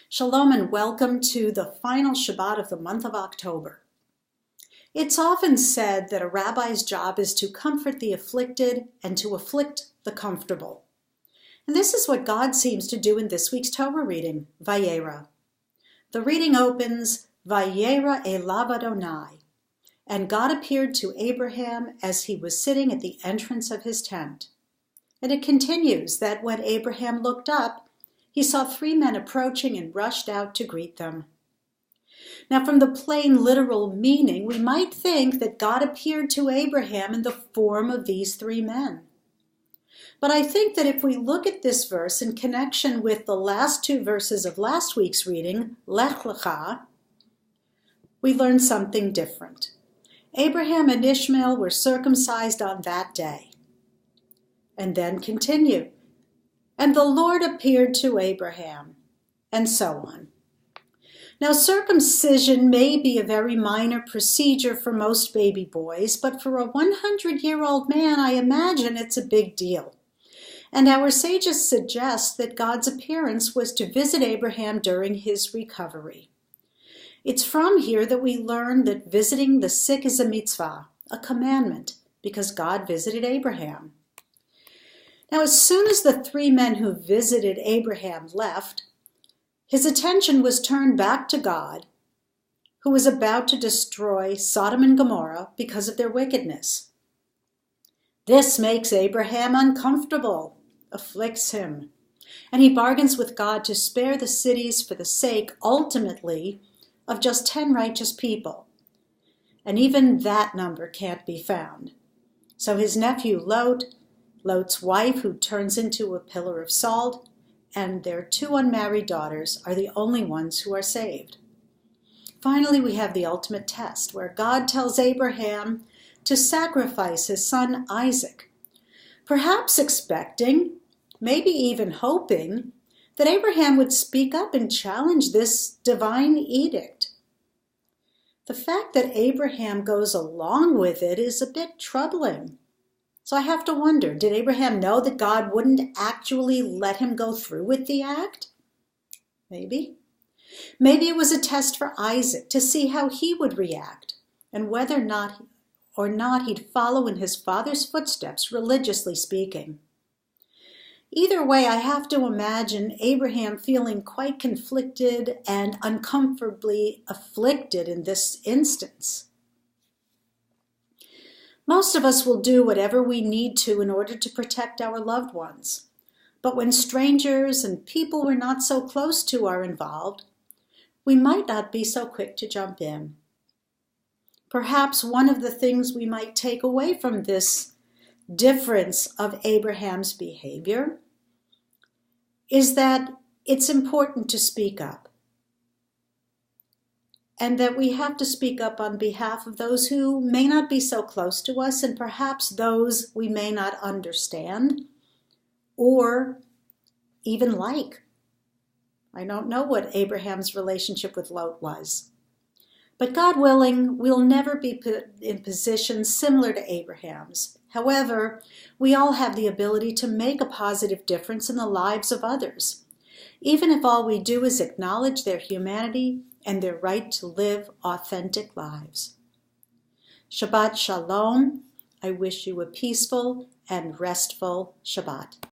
Shalom and welcome to the final Shabbat of the month of October. It's often said that a rabbi's job is to comfort the afflicted and to afflict the comfortable. And this is what God seems to do in this week's Torah reading, Vayera. The reading opens, Vayera Elav Adonai, and God appeared to Abraham as he was sitting at the entrance of his tent. And it continues that when Abraham looked up, he saw three men approaching and rushed out to greet them. Now, from the plain literal meaning, we might think that God appeared to Abraham in the form of these three men. But I think that if we look at this verse in connection with the last two verses of last week's reading, Lech Lecha, we learn something different. Abraham and Ishmael were circumcised on that day. And then continue. And the Lord appeared to Abraham, and so on. Now, circumcision may be a very minor procedure for most baby boys, but for a 100-year-old man, I imagine it's a big deal. And our sages suggest that God's appearance was to visit Abraham during his recovery. It's from here that we learn that visiting the sick is a mitzvah, a commandment, because God visited Abraham. Now, as soon as the three men who visited Abraham left, his attention was turned back to God, who was about to destroy Sodom and Gomorrah because of their wickedness. This makes Abraham uncomfortable, afflicts him, and he bargains with God to spare the cities for the sake, ultimately, of just 10 righteous people. And even that number can't be found. So his nephew Lot's wife, who turns into a pillar of salt, and their 2 unmarried daughters are the only ones who are saved. Finally, we have the ultimate test, where God tells Abraham to sacrifice his son Isaac, perhaps expecting, maybe even hoping, that Abraham would speak up and challenge this divine edict. The fact that Abraham goes along with it is a bit troubling. So I have to wonder, did Abraham know that God wouldn't actually let him go through with the act? Maybe. Maybe it was a test for Isaac to see how he would react and whether or not he'd follow in his father's footsteps, religiously speaking. Either way, I have to imagine Abraham feeling quite conflicted and uncomfortably afflicted in this instance. Most of us will do whatever we need to in order to protect our loved ones. But when strangers and people we're not so close to are involved, we might not be so quick to jump in. Perhaps one of the things we might take away from this difference of Abraham's behavior is that it's important to speak up. And that we have to speak up on behalf of those who may not be so close to us and perhaps those we may not understand or even like. I don't know what Abraham's relationship with Lot was. But God willing, we'll never be put in positions similar to Abraham's. However, we all have the ability to make a positive difference in the lives of others, even if all we do is acknowledge their humanity and their right to live authentic lives. Shabbat Shalom. I wish you a peaceful and restful Shabbat.